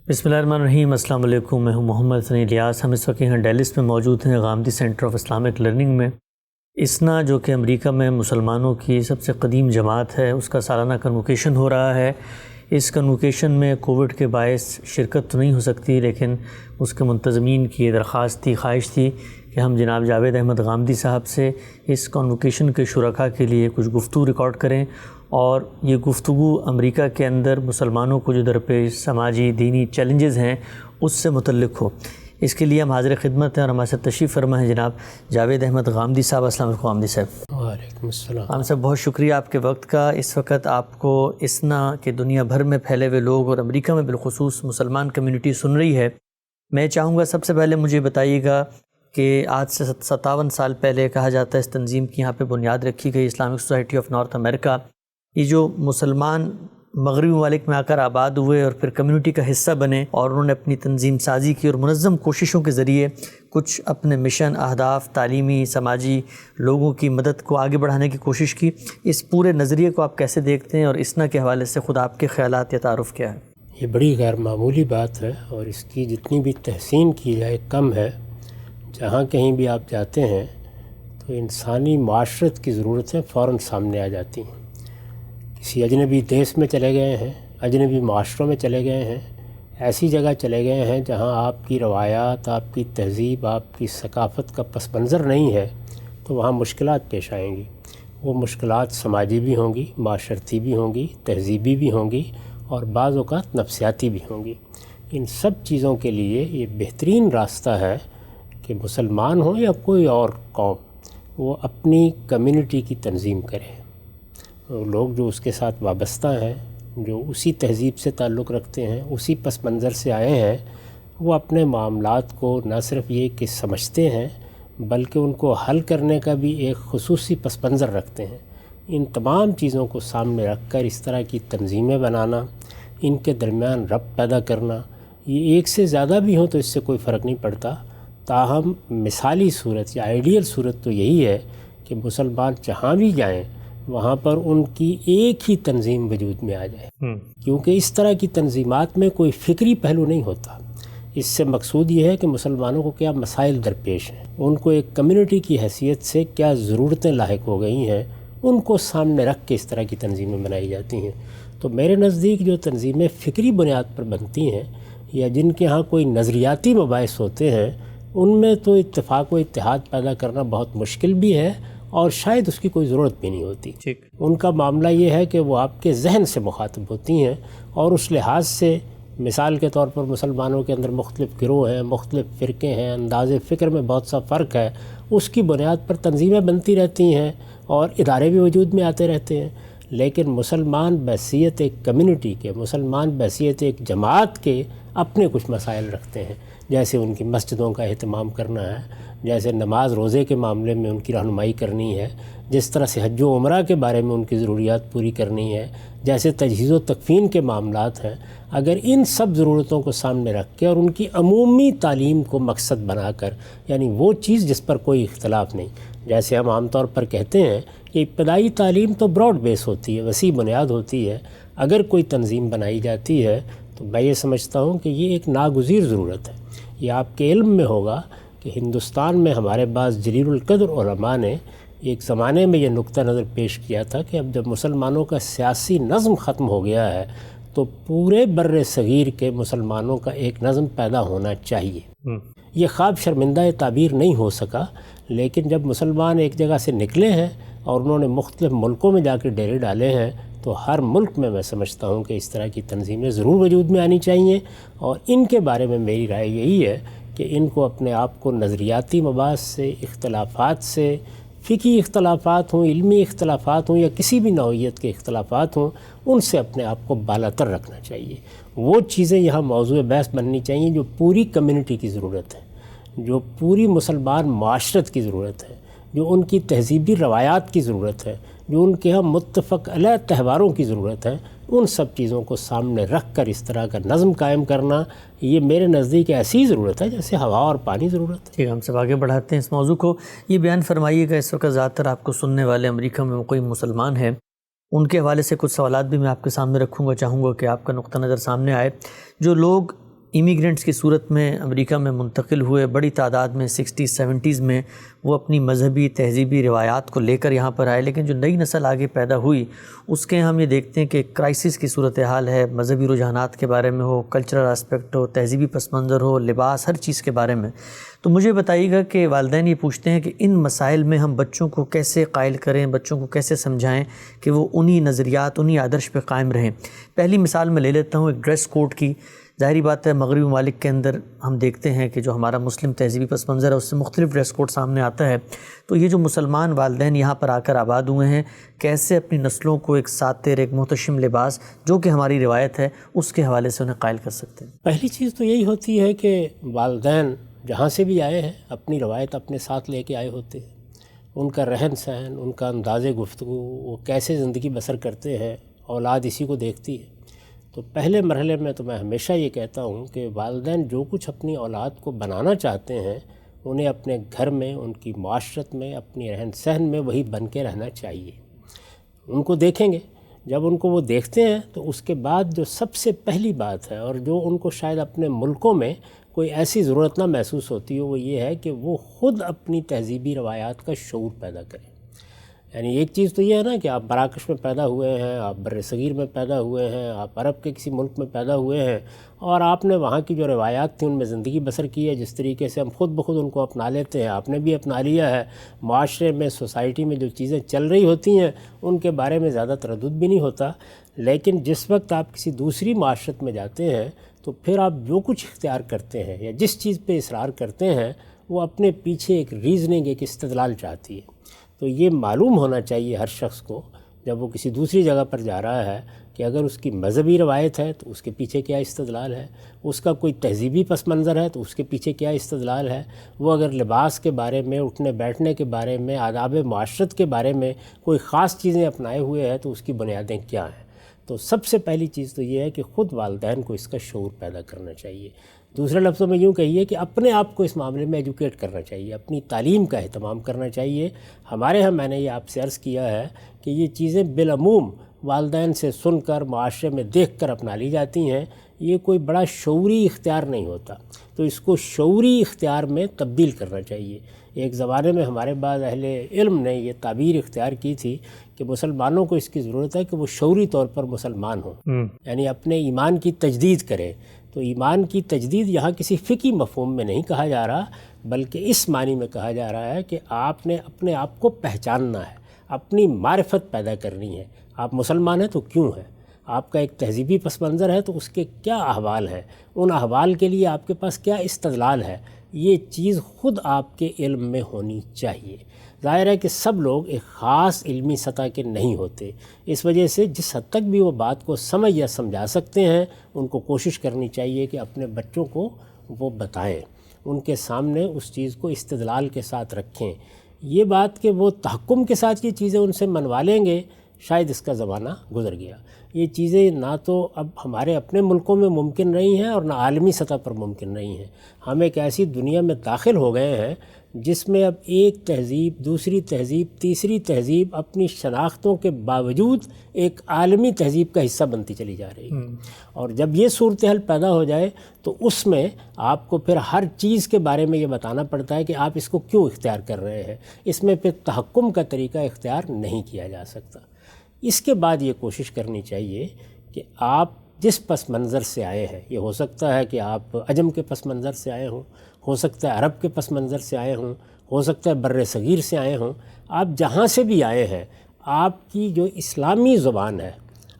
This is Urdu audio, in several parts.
بسم اللہ الرحمن الرحیم۔ السلام علیکم، میں ہوں محمد ثنی الیاس۔ ہم اس وقت یہاں ڈیلس میں موجود ہیں، Ghamidi centre of Islamic learning میں۔ اسنا جو کہ امریکہ میں مسلمانوں کی سب سے قدیم جماعت ہے، اس کا سالانہ کنوکیشن ہو رہا ہے۔ اس کنوکیشن میں کووڈ کے باعث شرکت تو نہیں ہو سکتی، لیکن اس کے منتظمین کی درخواست تھی، خواہش تھی کہ ہم جناب جاوید احمد غامدی صاحب سے اس کنوکیشن کے شرکاء کے لیے کچھ گفتگو ریکارڈ کریں، اور یہ گفتگو امریکہ کے اندر مسلمانوں کو جو درپیش سماجی دینی چیلنجز ہیں اس سے متعلق ہو۔ اس کے لیے ہم حاضر خدمت ہیں اور ہمارے ساتھ تشریف فرما ہے جناب جاوید احمد غامدی صاحب۔ السلام علیکم غامدی صاحب۔ وعلیکم السلام۔ غامدی صاحب، بہت شکریہ آپ کے وقت کا۔ اس وقت آپ کو اسنا کے دنیا بھر میں پھیلے ہوئے لوگ اور امریکہ میں بالخصوص مسلمان کمیونٹی سن رہی ہے۔ میں چاہوں گا سب سے پہلے مجھے بتائیے گا کہ آج سے 57 سال پہلے کہا جاتا ہے اس تنظیم کی یہاں پہ بنیاد رکھی گئی، اسلامک سوسائٹی آف نارتھ امریکہ۔ یہ جو مسلمان مغربی ممالک میں آ کر آباد ہوئے اور پھر کمیونٹی کا حصہ بنے، اور انہوں نے اپنی تنظیم سازی کی اور منظم کوششوں کے ذریعے کچھ اپنے مشن، اہداف، تعلیمی، سماجی، لوگوں کی مدد کو آگے بڑھانے کی کوشش کی۔ اس پورے نظریے کو آپ کیسے دیکھتے ہیں، اور اسنا کے حوالے سے خود آپ کے خیالات یا تعارف کیا ہے؟ یہ بڑی غیر معمولی بات ہے، اور اس کی جتنی بھی تحسین کی جائے کم ہے۔ جہاں کہیں بھی آپ جاتے ہیں تو انسانی معاشرت کی ضرورتیں فوراً سامنے آ جاتی ہیں۔ کسی اجنبی دیش میں چلے گئے ہیں، اجنبی معاشروں میں چلے گئے ہیں، ایسی جگہ چلے گئے ہیں جہاں آپ کی روایات، آپ کی تہذیب، آپ کی ثقافت کا پس منظر نہیں ہے، تو وہاں مشکلات پیش آئیں گی۔ وہ مشکلات سماجی بھی ہوں گی، معاشرتی بھی ہوں گی، تہذیبی بھی ہوں گی، اور بعض اوقات نفسیاتی بھی ہوں گی۔ ان سب چیزوں کے لیے یہ بہترین راستہ ہے کہ مسلمان ہوں یا کوئی اور قوم، وہ اپنی کمیونٹی کی تنظیم کرے۔ لوگ جو اس کے ساتھ وابستہ ہیں، جو اسی تہذیب سے تعلق رکھتے ہیں، اسی پس منظر سے آئے ہیں، وہ اپنے معاملات کو نہ صرف یہ کہ سمجھتے ہیں بلکہ ان کو حل کرنے کا بھی ایک خصوصی پس منظر رکھتے ہیں۔ ان تمام چیزوں کو سامنے رکھ کر اس طرح کی تنظیمیں بنانا، ان کے درمیان ربط پیدا کرنا، یہ ایک سے زیادہ بھی ہوں تو اس سے کوئی فرق نہیں پڑتا۔ تاہم مثالی صورت یا آئیڈیل صورت تو یہی ہے کہ مسلمان جہاں بھی جائیں وہاں پر ان کی ایک ہی تنظیم وجود میں آ جائے، کیونکہ اس طرح کی تنظیمات میں کوئی فکری پہلو نہیں ہوتا۔ اس سے مقصود یہ ہے کہ مسلمانوں کو کیا مسائل درپیش ہیں، ان کو ایک کمیونٹی کی حیثیت سے کیا ضرورتیں لاحق ہو گئی ہیں، ان کو سامنے رکھ کے اس طرح کی تنظیمیں بنائی جاتی ہیں۔ تو میرے نزدیک جو تنظیمیں فکری بنیاد پر بنتی ہیں یا جن کے ہاں کوئی نظریاتی مباحث ہوتے ہیں، ان میں تو اتفاق و اتحاد پیدا کرنا بہت مشکل بھی ہے، اور شاید اس کی کوئی ضرورت بھی نہیں ہوتی۔ ان کا معاملہ یہ ہے کہ وہ آپ کے ذہن سے مخاطب ہوتی ہیں، اور اس لحاظ سے مثال کے طور پر مسلمانوں کے اندر مختلف گروہ ہیں، مختلف فرقے ہیں، انداز فکر میں بہت سا فرق ہے، اس کی بنیاد پر تنظیمیں بنتی رہتی ہیں اور ادارے بھی وجود میں آتے رہتے ہیں۔ لیکن مسلمان بحیثیت ایک کمیونٹی کے، مسلمان بحیثیت ایک جماعت کے اپنے کچھ مسائل رکھتے ہیں، جیسے ان کی مسجدوں کا اہتمام کرنا ہے، جیسے نماز روزے کے معاملے میں ان کی رہنمائی کرنی ہے، جس طرح سے حج و عمرہ کے بارے میں ان کی ضروریات پوری کرنی ہے، جیسے تجہیز و تکفین کے معاملات ہیں۔ اگر ان سب ضرورتوں کو سامنے رکھ کے اور ان کی عمومی تعلیم کو مقصد بنا کر، یعنی وہ چیز جس پر کوئی اختلاف نہیں، جیسے ہم عام طور پر کہتے ہیں کہ ابتدائی تعلیم تو براڈ بیس ہوتی ہے، وسیع بنیاد ہوتی ہے، اگر کوئی تنظیم بنائی جاتی ہے تو میں یہ سمجھتا ہوں کہ یہ ایک ناگزیر ضرورت ہے۔ یہ آپ کے علم میں ہوگا کہ ہندوستان میں ہمارے بعض جلیل القدر علماء نے ایک زمانے میں یہ نقطہ نظر پیش کیا تھا کہ اب جب مسلمانوں کا سیاسی نظم ختم ہو گیا ہے تو پورے بر صغیر کے مسلمانوں کا ایک نظم پیدا ہونا چاہیے۔ یہ خواب شرمندہ تعبیر نہیں ہو سکا، لیکن جب مسلمان ایک جگہ سے نکلے ہیں اور انہوں نے مختلف ملکوں میں جا کے ڈیرے ڈالے ہیں، تو ہر ملک میں سمجھتا ہوں کہ اس طرح کی تنظیمیں ضرور وجود میں آنی چاہیے، اور ان کے بارے میں میری رائے یہی ہے کہ ان کو اپنے آپ کو نظریاتی مباحث سے، اختلافات سے، فقہی اختلافات ہوں، علمی اختلافات ہوں یا کسی بھی نوعیت کے اختلافات ہوں، ان سے اپنے آپ کو بالاتر رکھنا چاہیے۔ وہ چیزیں یہاں موضوع بحث بننی چاہییں جو پوری کمیونٹی کی ضرورت ہے، جو پوری مسلمان معاشرت کی ضرورت ہے، جو ان کی تہذیبی روایات کی ضرورت ہے، جو ان کے ہاں متفق علیہ تہواروں کی ضرورت ہے۔ ان سب چیزوں کو سامنے رکھ کر اس طرح کا نظم قائم کرنا، یہ میرے نزدیک ایسی ضرورت ہے جیسے ہوا اور پانی ضرورت ہے۔ ٹھیک ہے، ہم سب آگے بڑھاتے ہیں اس موضوع کو۔ یہ بیان فرمائیے گا، اس وقت زیادہ تر آپ کو سننے والے امریکہ میں کوئی مسلمان ہیں، ان کے حوالے سے کچھ سوالات بھی میں آپ کے سامنے رکھوں گا، چاہوں گا کہ آپ کا نقطہ نظر سامنے آئے۔ جو لوگ امیگرنٹس کی صورت میں امریکہ میں منتقل ہوئے، بڑی تعداد میں 60-70s میں وہ اپنی مذہبی تہذیبی روایات کو لے کر یہاں پر آئے، لیکن جو نئی نسل آگے پیدا ہوئی اس کے ہم یہ دیکھتے ہیں کہ کرائسس کی صورتحال ہے، مذہبی رجحانات کے بارے میں ہو، کلچرل اسپیکٹ ہو، تہذیبی پس منظر ہو، لباس، ہر چیز کے بارے میں۔ تو مجھے بتائیے گا کہ والدین یہ پوچھتے ہیں کہ ان مسائل میں ہم بچوں کو کیسے قائل کریں، بچوں کو کیسے سمجھائیں کہ وہ انہی نظریات، انہی آدرش پہ قائم رہیں۔ پہلی مثال میں لے لیتا ہوں ایک ڈریس کوڈ کی۔ ظاہری بات ہے مغربی ممالک کے اندر ہم دیکھتے ہیں کہ جو ہمارا مسلم تہذیبی پس منظر ہے اس سے مختلف ڈریس کوڈ سامنے آتا ہے، تو یہ جو مسلمان والدین یہاں پر آ کر آباد ہوئے ہیں کیسے اپنی نسلوں کو ایک ساتر، ایک محتشم لباس جو کہ ہماری روایت ہے اس کے حوالے سے انہیں قائل کر سکتے ہیں؟ پہلی چیز تو یہی ہوتی ہے کہ والدین جہاں سے بھی آئے ہیں اپنی روایت اپنے ساتھ لے کے آئے ہوتے ہیں، ان کا رہن سہن، ان کا انداز گفتگو، وہ کیسے زندگی بسر کرتے ہیں، اولاد اسی کو دیکھتی ہے۔ تو پہلے مرحلے میں تو میں ہمیشہ یہ کہتا ہوں کہ والدین جو کچھ اپنی اولاد کو بنانا چاہتے ہیں انہیں اپنے گھر میں، ان کی معاشرت میں، اپنی رہن سہن میں وہی بن کے رہنا چاہیے۔ ان کو دیکھیں گے، جب ان کو وہ دیکھتے ہیں تو اس کے بعد جو سب سے پہلی بات ہے اور جو ان کو شاید اپنے ملکوں میں کوئی ایسی ضرورت نہ محسوس ہوتی ہو، وہ یہ ہے کہ وہ خود اپنی تہذیبی روایات کا شعور پیدا کریں۔ یعنی ایک چیز تو یہ ہے نا کہ آپ مراکش میں پیدا ہوئے ہیں، آپ بر صغیر میں پیدا ہوئے ہیں، آپ عرب کے کسی ملک میں پیدا ہوئے ہیں اور آپ نے وہاں کی جو روایات تھیں ان میں زندگی بسر کی ہے، جس طریقے سے ہم خود بخود ان کو اپنا لیتے ہیں، آپ نے بھی اپنا لیا ہے۔ معاشرے میں، سوسائٹی میں جو چیزیں چل رہی ہوتی ہیں ان کے بارے میں زیادہ تردد بھی نہیں ہوتا، لیکن جس وقت آپ کسی دوسری معاشرت میں جاتے ہیں تو پھر آپ جو کچھ اختیار کرتے ہیں یا جس چیز پہ اصرار کرتے ہیں وہ اپنے پیچھے ایک ریزننگ، ایک استدلال چاہتی ہے۔ تو یہ معلوم ہونا چاہیے ہر شخص کو جب وہ کسی دوسری جگہ پر جا رہا ہے کہ اگر اس کی مذہبی روایت ہے تو اس کے پیچھے کیا استدلال ہے، اس کا کوئی تہذیبی پس منظر ہے تو اس کے پیچھے کیا استدلال ہے، وہ اگر لباس کے بارے میں، اٹھنے بیٹھنے کے بارے میں، آداب معاشرت کے بارے میں کوئی خاص چیزیں اپنائے ہوئے ہیں تو اس کی بنیادیں کیا ہیں۔ تو سب سے پہلی چیز تو یہ ہے کہ خود والدین کو اس کا شعور پیدا کرنا چاہیے۔ دوسرے لفظوں میں یوں کہیے کہ اپنے آپ کو اس معاملے میں ایجوکیٹ کرنا چاہیے، اپنی تعلیم کا اہتمام کرنا چاہیے۔ ہمارے ہاں میں نے یہ آپ سے عرض کیا ہے کہ یہ چیزیں بالعموم والدین سے سن کر، معاشرے میں دیکھ کر اپنا لی جاتی ہیں، یہ کوئی بڑا شعوری اختیار نہیں ہوتا، تو اس کو شعوری اختیار میں تبدیل کرنا چاہیے۔ ایک زمانے میں ہمارے بعض اہل علم نے یہ تعبیر اختیار کی تھی کہ مسلمانوں کو اس کی ضرورت ہے کہ وہ شعوری طور پر مسلمان ہوں، یعنی اپنے ایمان کی تجدید کریں۔ تو ایمان کی تجدید یہاں کسی فقہی مفہوم میں نہیں کہا جا رہا، بلکہ اس معنی میں کہا جا رہا ہے کہ آپ نے اپنے آپ کو پہچاننا ہے، اپنی معرفت پیدا کرنی ہے۔ آپ مسلمان ہیں تو کیوں ہیں؟ آپ کا ایک تہذیبی پس منظر ہے تو اس کے کیا احوال ہیں، ان احوال کے لیے آپ کے پاس کیا استدلال ہے، یہ چیز خود آپ کے علم میں ہونی چاہیے۔ ظاہر ہے کہ سب لوگ ایک خاص علمی سطح کے نہیں ہوتے، اس وجہ سے جس حد تک بھی وہ بات کو سمجھ یا سمجھا سکتے ہیں ان کو کوشش کرنی چاہیے کہ اپنے بچوں کو وہ بتائیں، ان کے سامنے اس چیز کو استدلال کے ساتھ رکھیں۔ یہ بات کہ وہ تحکم کے ساتھ یہ چیزیں ان سے منوا لیں گے، شاید اس کا زمانہ گزر گیا۔ یہ چیزیں نہ تو اب ہمارے اپنے ملکوں میں ممکن رہی ہیں اور نہ عالمی سطح پر ممکن رہی ہیں۔ ہم ایک ایسی دنیا میں داخل ہو گئے ہیں جس میں اب ایک تہذیب، دوسری تہذیب، تیسری تہذیب اپنی شناختوں کے باوجود ایک عالمی تہذیب کا حصہ بنتی چلی جا رہی ہے، اور جب یہ صورتحال پیدا ہو جائے تو اس میں آپ کو پھر ہر چیز کے بارے میں یہ بتانا پڑتا ہے کہ آپ اس کو کیوں اختیار کر رہے ہیں، اس میں پھر تحکم کا طریقہ اختیار نہیں کیا جا سکتا۔ اس کے بعد یہ کوشش کرنی چاہیے کہ آپ جس پس منظر سے آئے ہیں، یہ ہو سکتا ہے کہ آپ عجم کے پس منظر سے آئے ہوں، ہو سکتا ہے عرب کے پس منظر سے آئے ہوں، ہو سکتا ہے بر صغیر سے آئے ہوں، آپ جہاں سے بھی آئے ہیں آپ کی جو اسلامی زبان ہے،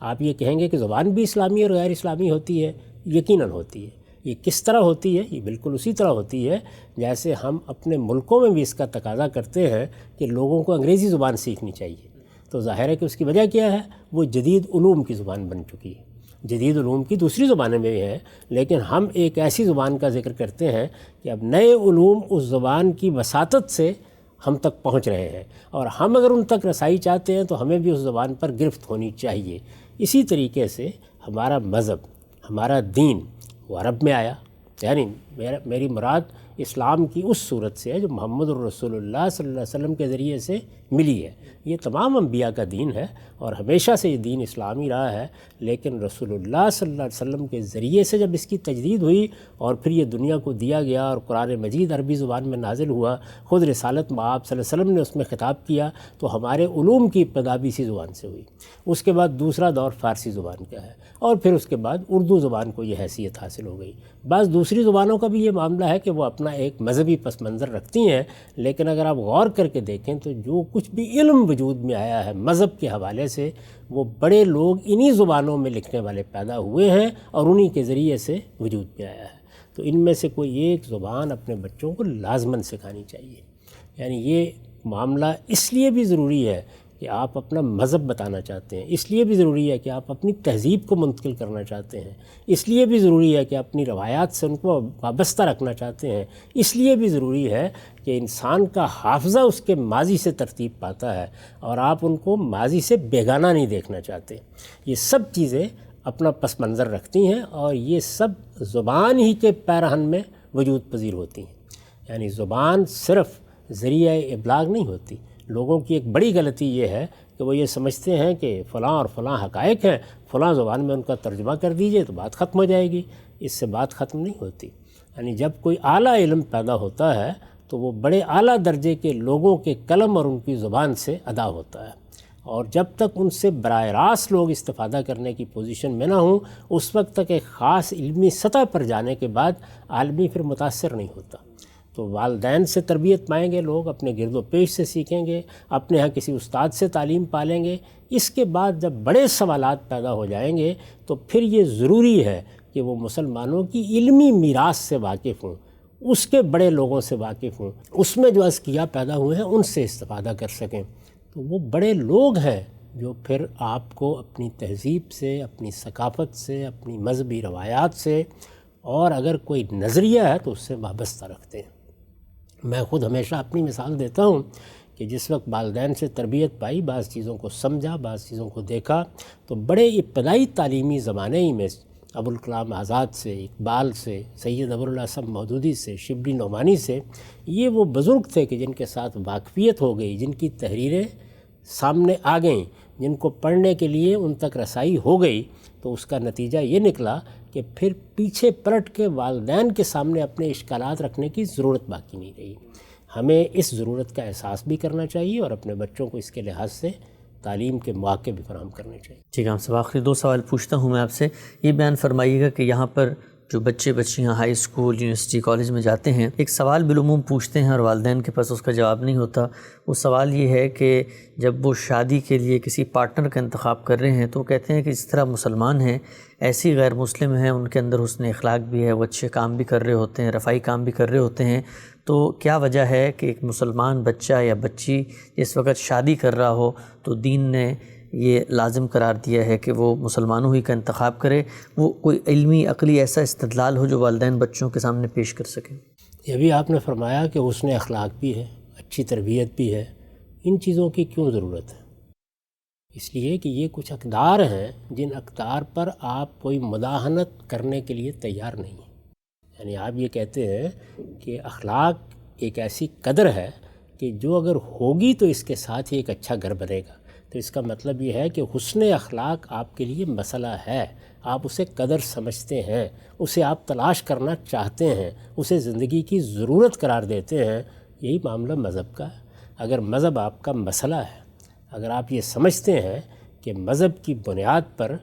آپ یہ کہیں گے کہ زبان بھی اسلامی اور غیر اسلامی ہوتی ہے، یقیناً ہوتی ہے۔ یہ کس طرح ہوتی ہے؟ یہ بالکل اسی طرح ہوتی ہے جیسے ہم اپنے ملکوں میں بھی اس کا تقاضا کرتے ہیں کہ لوگوں کو انگریزی زبان سیکھنی چاہیے۔ تو ظاہر ہے کہ اس کی وجہ کیا ہے؟ وہ جدید علوم کی زبان بن چکی ہے۔ جدید علوم کی دوسری زبانیں میں بھی ہیں، لیکن ہم ایک ایسی زبان کا ذکر کرتے ہیں کہ اب نئے علوم اس زبان کی وساطت سے ہم تک پہنچ رہے ہیں، اور ہم اگر ان تک رسائی چاہتے ہیں تو ہمیں بھی اس زبان پر گرفت ہونی چاہیے۔ اسی طریقے سے ہمارا مذہب، ہمارا دین وہ عرب میں آیا، یعنی میری مراد اسلام کی اس صورت سے ہے جو محمد الرسول اللہ صلی اللہ علیہ وسلم کے ذریعے سے ملی ہے۔ یہ تمام انبیاء کا دین ہے اور ہمیشہ سے یہ دین اسلامی رہا ہے، لیکن رسول اللہ صلی اللہ علیہ وسلم کے ذریعے سے جب اس کی تجدید ہوئی اور پھر یہ دنیا کو دیا گیا اور قرآن مجید عربی زبان میں نازل ہوا، خود رسالت مآب صلی اللہ علیہ وسلم نے اس میں خطاب کیا، تو ہمارے علوم کی ابتدا بھی اسی زبان سے ہوئی۔ اس کے بعد دوسرا دور فارسی زبان کا ہے اور پھر اس کے بعد اردو زبان کو یہ حیثیت حاصل ہو گئی۔ بعض دوسری زبانوں کا بھی یہ معاملہ ہے کہ وہ اپنا ایک مذہبی پس منظر رکھتی ہیں، لیکن اگر آپ غور کر کے دیکھیں تو جو کچھ بھی علم وجود میں آیا ہے مذہب کے حوالے سے، وہ بڑے لوگ انہی زبانوں میں لکھنے والے پیدا ہوئے ہیں اور انہی کے ذریعے سے وجود میں آیا ہے۔ تو ان میں سے کوئی ایک زبان اپنے بچوں کو لازماً سکھانی چاہیے۔ یعنی یہ معاملہ اس لیے بھی ضروری ہے کہ آپ اپنا مذہب بتانا چاہتے ہیں، اس لیے بھی ضروری ہے کہ آپ اپنی تہذیب کو منتقل کرنا چاہتے ہیں، اس لیے بھی ضروری ہے کہ اپنی روایات سے ان کو وابستہ رکھنا چاہتے ہیں، اس لیے بھی ضروری ہے کہ انسان کا حافظہ اس کے ماضی سے ترتیب پاتا ہے اور آپ ان کو ماضی سے بیگانہ نہیں دیکھنا چاہتے۔ یہ سب چیزیں اپنا پس منظر رکھتی ہیں اور یہ سب زبان ہی کے پیرہن میں وجود پذیر ہوتی ہیں۔ یعنی زبان صرف ذریعہ ابلاغ نہیں ہوتی۔ لوگوں کی ایک بڑی غلطی یہ ہے کہ وہ یہ سمجھتے ہیں کہ فلاں اور فلاں حقائق ہیں، فلاں زبان میں ان کا ترجمہ کر دیجئے تو بات ختم ہو جائے گی۔ اس سے بات ختم نہیں ہوتی۔ یعنی جب کوئی اعلیٰ علم پیدا ہوتا ہے تو وہ بڑے اعلیٰ درجے کے لوگوں کے قلم اور ان کی زبان سے ادا ہوتا ہے، اور جب تک ان سے براہ راست لوگ استفادہ کرنے کی پوزیشن میں نہ ہوں، اس وقت تک ایک خاص علمی سطح پر جانے کے بعد عالمی پھر متاثر نہیں ہوتا۔ تو والدین سے تربیت پائیں گے لوگ، اپنے گرد و پیش سے سیکھیں گے، اپنے ہاں کسی استاد سے تعلیم پالیں گے۔ اس کے بعد جب بڑے سوالات پیدا ہو جائیں گے تو پھر یہ ضروری ہے کہ وہ مسلمانوں کی علمی میراث سے واقف ہوں، اس کے بڑے لوگوں سے واقف ہوں، اس میں جو اذکیاء پیدا ہوئے ہیں ان سے استفادہ کر سکیں۔ تو وہ بڑے لوگ ہیں جو پھر آپ کو اپنی تہذیب سے، اپنی ثقافت سے، اپنی مذہبی روایات سے، اور اگر کوئی نظریہ ہے تو اس سے وابستہ رکھتے ہیں۔ میں خود ہمیشہ اپنی مثال دیتا ہوں کہ جس وقت والدین سے تربیت پائی، بعض چیزوں کو سمجھا، بعض چیزوں کو دیکھا، تو بڑے ابتدائی تعلیمی زمانے ہی میں ابوالکلام آزاد سے، اقبال سے، سید ابوالحسن مودودی سے، شبلی نعمانی سے، یہ وہ بزرگ تھے کہ جن کے ساتھ واقفیت ہو گئی، جن کی تحریریں سامنے آ گئیں، جن کو پڑھنے کے لیے ان تک رسائی ہو گئی، تو اس کا نتیجہ یہ نکلا کہ پھر پیچھے پلٹ کے والدین کے سامنے اپنے اشکالات رکھنے کی ضرورت باقی نہیں رہی۔ ہمیں اس ضرورت کا احساس بھی کرنا چاہیے اور اپنے بچوں کو اس کے لحاظ سے تعلیم کے مواقع بھی فراہم کرنے چاہیے۔ ٹھیک ہے، آپ سے آخری 2 سوال پوچھتا ہوں میں آپ سے۔ یہ بیان فرمائیے گا کہ یہاں پر جو بچے بچیاں ہائی اسکول، یونیورسٹی، کالج میں جاتے ہیں، ایک سوال بالعموم پوچھتے ہیں اور والدین کے پاس اس کا جواب نہیں ہوتا۔ وہ سوال یہ ہے کہ جب وہ شادی کے لیے کسی پارٹنر کا انتخاب کر رہے ہیں تو وہ کہتے ہیں کہ جس طرح مسلمان ہیں ایسی غیر مسلم ہیں، ان کے اندر حسن اخلاق بھی ہے، وہ اچھے کام بھی کر رہے ہوتے ہیں، رفاہی کام بھی کر رہے ہوتے ہیں، تو کیا وجہ ہے کہ ایک مسلمان بچہ یا بچی جس وقت شادی کر رہا ہو تو دین نے یہ لازم قرار دیا ہے کہ وہ مسلمانوں ہی کا انتخاب کرے؟ وہ کوئی علمی عقلی ایسا استدلال ہو جو والدین بچوں کے سامنے پیش کر سکیں۔ یہ بھی آپ نے فرمایا کہ حسن اخلاق بھی ہے، اچھی تربیت بھی ہے، ان چیزوں کی کیوں ضرورت ہے؟ اس لیے کہ یہ کچھ اقدار ہیں جن اقدار پر آپ کوئی مداہنت کرنے کے لیے تیار نہیں ہیں۔ یعنی آپ یہ کہتے ہیں کہ اخلاق ایک ایسی قدر ہے کہ جو اگر ہوگی تو اس کے ساتھ ہی ایک اچھا گھر بنے گا، تو اس کا مطلب یہ ہے کہ حسن اخلاق آپ کے لیے مسئلہ ہے، آپ اسے قدر سمجھتے ہیں، اسے آپ تلاش کرنا چاہتے ہیں، اسے زندگی کی ضرورت قرار دیتے ہیں۔ یہی معاملہ مذہب کا ہے۔ اگر مذہب آپ کا مسئلہ ہے، اگر آپ یہ سمجھتے ہیں کہ مذہب کی بنیاد پر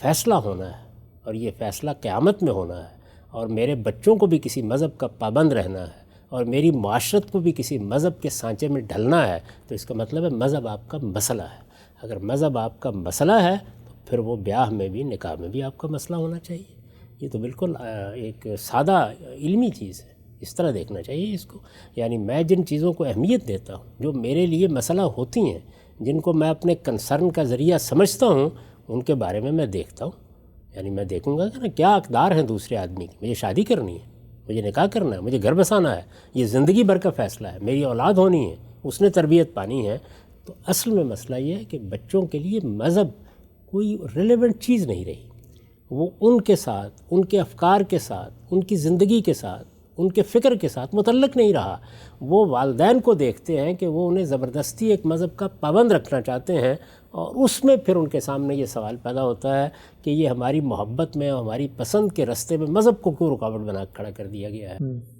فیصلہ ہونا ہے اور یہ فیصلہ قیامت میں ہونا ہے، اور میرے بچوں کو بھی کسی مذہب کا پابند رہنا ہے، اور میری معاشرت کو بھی کسی مذہب کے سانچے میں ڈھلنا ہے، تو اس کا مطلب ہے مذہب آپ کا مسئلہ ہے۔ اگر مذہب آپ کا مسئلہ ہے تو پھر وہ بیاہ میں بھی، نکاح میں بھی آپ کا مسئلہ ہونا چاہیے۔ یہ تو بالکل ایک سادہ علمی چیز ہے، اس طرح دیکھنا چاہیے اس کو۔ یعنی میں جن چیزوں کو اہمیت دیتا ہوں، جو میرے لیے مسئلہ ہوتی ہیں، جن کو میں اپنے کنسرن کا ذریعہ سمجھتا ہوں، ان کے بارے میں دیکھتا ہوں۔ یعنی میں دیکھوں گا کہ نا کیا اقدار ہیں دوسرے آدمی کی، مجھے شادی کرنی ہے، مجھے نکاح کرنا ہے، مجھے گھر بسانا ہے، یہ زندگی بھر کا فیصلہ ہے، میری اولاد ہونی ہے، اس نے تربیت پانی ہے۔ تو اصل میں مسئلہ یہ ہے کہ بچوں کے لیے مذہب کوئی ریلیونٹ چیز نہیں رہی۔ وہ ان کے ساتھ، ان کے افکار کے ساتھ، ان کی زندگی کے ساتھ، ان کے فکر کے ساتھ متعلق نہیں رہا. وہ والدین کو دیکھتے ہیں کہ وہ انہیں زبردستی ایک مذہب کا پابند رکھنا چاہتے ہیں، اور اس میں پھر ان کے سامنے یہ سوال پیدا ہوتا ہے کہ یہ ہماری محبت میں اور ہماری پسند کے راستے میں مذہب کو کیوں رکاوٹ بنا کھڑا کر دیا گیا ہے.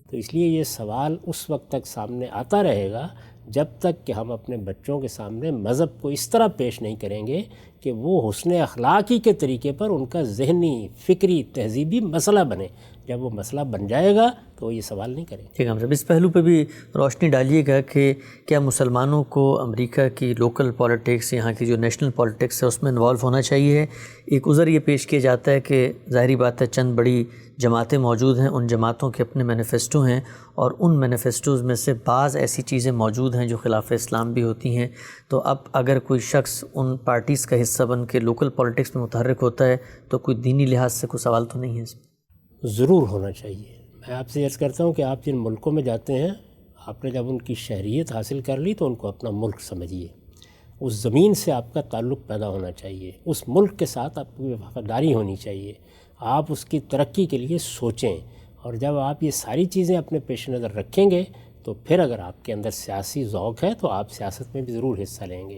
تو اس لیے یہ سوال اس وقت تک سامنے آتا رہے گا جب تک کہ ہم اپنے بچوں کے سامنے مذہب کو اس طرح پیش نہیں کریں گے کہ وہ حسن اخلاقی کے طریقے پر ان کا ذہنی، فکری، تہذیبی مسئلہ بنے. جب وہ مسئلہ بن جائے گا تو وہ یہ سوال نہیں کریں. ٹھیک ہے صاحب، اس پہلو پہ بھی روشنی ڈالیے گا کہ کیا مسلمانوں کو امریکہ کی لوکل پالیٹکس، یہاں کی جو نیشنل پالیٹکس ہے اس میں انوالو ہونا چاہیے. ایک عذر یہ پیش کیا جاتا ہے کہ ظاہری بات ہے چند بڑی جماعتیں موجود ہیں، ان جماعتوں کے اپنے مینیفیسٹو ہیں، اور ان مینیفیسٹوز میں سے بعض ایسی چیزیں موجود ہیں جو خلاف اسلام بھی ہوتی ہیں. تو اب اگر کوئی شخص ان پارٹیز کا حصہ بن کے لوکل پالیٹکس میں متحرک ہوتا ہے تو کوئی دینی لحاظ سے کوئی سوال تو نہیں ہے اس میں؟ ضرور ہونا چاہیے. میں آپ سے عرض کرتا ہوں کہ آپ جن ملکوں میں جاتے ہیں، آپ نے جب ان کی شہریت حاصل کر لی تو ان کو اپنا ملک سمجھیے. اس زمین سے آپ کا تعلق پیدا ہونا چاہیے، اس ملک کے ساتھ آپ کی وفاداری ہونی چاہیے، آپ اس کی ترقی کے لیے سوچیں. اور جب آپ یہ ساری چیزیں اپنے پیش نظر رکھیں گے تو پھر اگر آپ کے اندر سیاسی ذوق ہے تو آپ سیاست میں بھی ضرور حصہ لیں گے.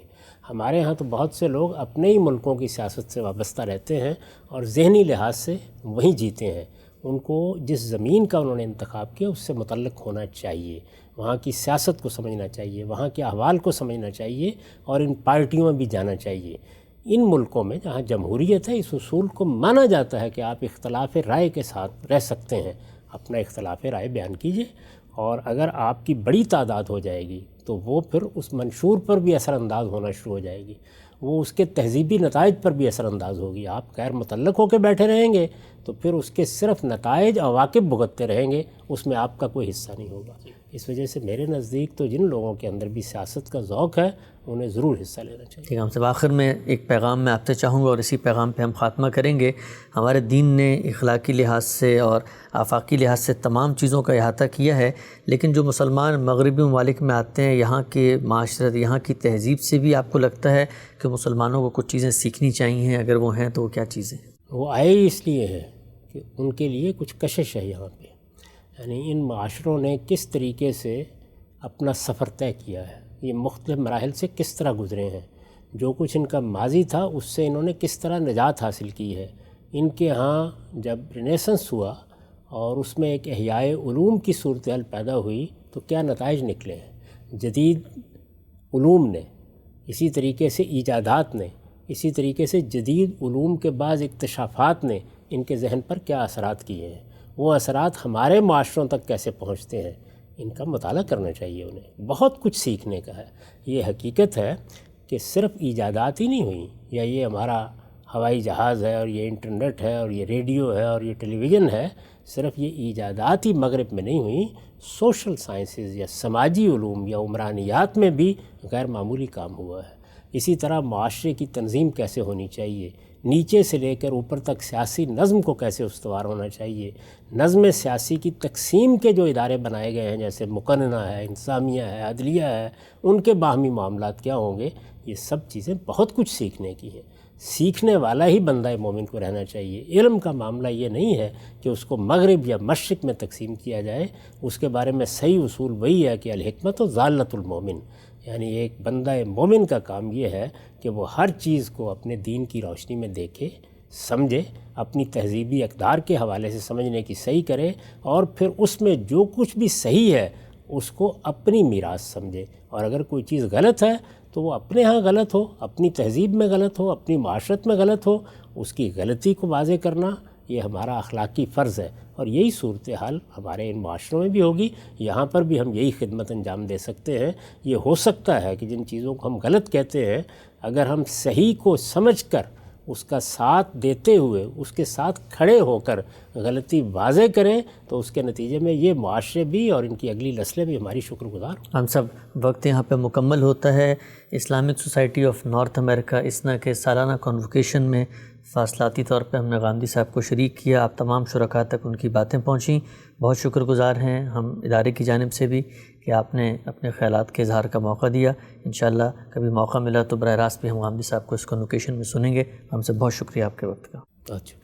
ہمارے ہاں تو بہت سے لوگ اپنے ہی ملکوں کی سیاست سے وابستہ رہتے ہیں اور ذہنی لحاظ سے وہیں جیتے ہیں. ان کو جس زمین کا انہوں نے انتخاب کیا اس سے متعلق ہونا چاہیے، وہاں کی سیاست کو سمجھنا چاہیے، وہاں کے احوال کو سمجھنا چاہیے، اور ان پارٹیوں میں بھی جانا چاہیے. ان ملکوں میں جہاں جمہوریت ہے اس اصول کو مانا جاتا ہے کہ آپ اختلاف رائے کے ساتھ رہ سکتے ہیں. اپنا اختلاف رائے بیان کیجیے، اور اگر آپ کی بڑی تعداد ہو جائے گی تو وہ پھر اس منشور پر بھی اثر انداز ہونا شروع ہو جائے گی، وہ اس کے تہذیبی نتائج پر بھی اثر انداز ہوگی. آپ غیر متعلق ہو کے بیٹھے رہیں گے تو پھر اس کے صرف نتائج عواقب بھگتتے رہیں گے، اس میں آپ کا کوئی حصہ نہیں ہوگا. اس وجہ سے میرے نزدیک تو جن لوگوں کے اندر بھی سیاست کا ذوق ہے انہیں ضرور حصہ لینا چاہیے. ٹھیک ہے صاحب، آخر میں ایک پیغام میں آپ سے چاہوں گا اور اسی پیغام پہ ہم خاتمہ کریں گے. ہمارے دین نے اخلاقی لحاظ سے اور آفاقی لحاظ سے تمام چیزوں کا احاطہ کیا ہے، لیکن جو مسلمان مغربی ممالک میں آتے ہیں، یہاں کے معاشرت، یہاں کی تہذیب سے بھی آپ کو لگتا ہے کہ مسلمانوں کو کچھ چیزیں سیکھنی چاہیے؟ اگر وہ ہیں تو وہ کیا چیزیں؟ وہ آئے اس لیے ہے کہ ان کے لیے کچھ کشش ہے یہاں پہ. یعنی ان معاشروں نے کس طریقے سے اپنا سفر طے کیا ہے، یہ مختلف مراحل سے کس طرح گزرے ہیں، جو کچھ ان کا ماضی تھا اس سے انہوں نے کس طرح نجات حاصل کی ہے. ان کے ہاں جب رینیسنس ہوا اور اس میں ایک احیاء علوم کی صورتحال پیدا ہوئی تو کیا نتائج نکلے ہیں. جدید علوم نے، اسی طریقے سے ایجادات نے، اسی طریقے سے جدید علوم کے بعض اکتشافات نے ان کے ذہن پر کیا اثرات کیے ہیں، وہ اثرات ہمارے معاشروں تک کیسے پہنچتے ہیں. ان کا مطالعہ کرنا چاہیے. انہیں بہت کچھ سیکھنے کا ہے. یہ حقیقت ہے کہ صرف ایجادات ہی نہیں ہوئیں، یا یہ ہمارا ہوائی جہاز ہے اور یہ انٹرنیٹ ہے اور یہ ریڈیو ہے اور یہ ٹیلی ویژن ہے، صرف یہ ایجادات ہی مغرب میں نہیں ہوئیں. سوشل سائنسز یا سماجی علوم یا عمرانیات میں بھی غیر معمولی کام ہوا ہے. اسی طرح معاشرے کی تنظیم کیسے ہونی چاہیے، نیچے سے لے کر اوپر تک سیاسی نظم کو کیسے استوار ہونا چاہیے، نظم سیاسی کی تقسیم کے جو ادارے بنائے گئے ہیں جیسے مقننہ ہے، انتظامیہ ہے، عدلیہ ہے، ان کے باہمی معاملات کیا ہوں گے، یہ سب چیزیں بہت کچھ سیکھنے کی ہیں. سیکھنے والا ہی بندہ مومن کو رہنا چاہیے. علم کا معاملہ یہ نہیں ہے کہ اس کو مغرب یا مشرق میں تقسیم کیا جائے. اس کے بارے میں صحیح اصول وہی ہے کہ الحکمت و ضالۃ المومن، یعنی ایک بندہ مومن کا کام یہ ہے کہ وہ ہر چیز کو اپنے دین کی روشنی میں دیکھے، سمجھے، اپنی تہذیبی اقدار کے حوالے سے سمجھنے کی صحیح کرے، اور پھر اس میں جو کچھ بھی صحیح ہے اس کو اپنی میراث سمجھے. اور اگر کوئی چیز غلط ہے تو وہ اپنے ہاں غلط ہو، اپنی تہذیب میں غلط ہو، اپنی معاشرت میں غلط ہو، اس کی غلطی کو واضح کرنا یہ ہمارا اخلاقی فرض ہے. اور یہی صورتحال ہمارے ان معاشروں میں بھی ہوگی. یہاں پر بھی ہم یہی خدمت انجام دے سکتے ہیں. یہ ہو سکتا ہے کہ جن چیزوں کو ہم غلط کہتے ہیں، اگر ہم صحیح کو سمجھ کر اس کا ساتھ دیتے ہوئے اس کے ساتھ کھڑے ہو کر غلطی واضح کریں تو اس کے نتیجے میں یہ معاشرے بھی اور ان کی اگلی نسلیں بھی ہماری شکر گزار ہوں. ہم سب وقت یہاں پہ مکمل ہوتا ہے. اسلامک سوسائٹی آف نارتھ امریکہ اسنا کے سالانہ کنووکیشن میں فاصلاتی طور پہ ہم نے غامدی صاحب کو شریک کیا. آپ تمام شرکاء تک ان کی باتیں پہنچیں. بہت شکر گزار ہیں ہم ادارے کی جانب سے بھی کہ آپ نے اپنے خیالات کے اظہار کا موقع دیا. انشاءاللہ کبھی موقع ملا تو براہ راست بھی ہم غامدی صاحب کو اس کنووکیشن میں سنیں گے. ہم سے بہت شکریہ آپ کے وقت کا. اچھا.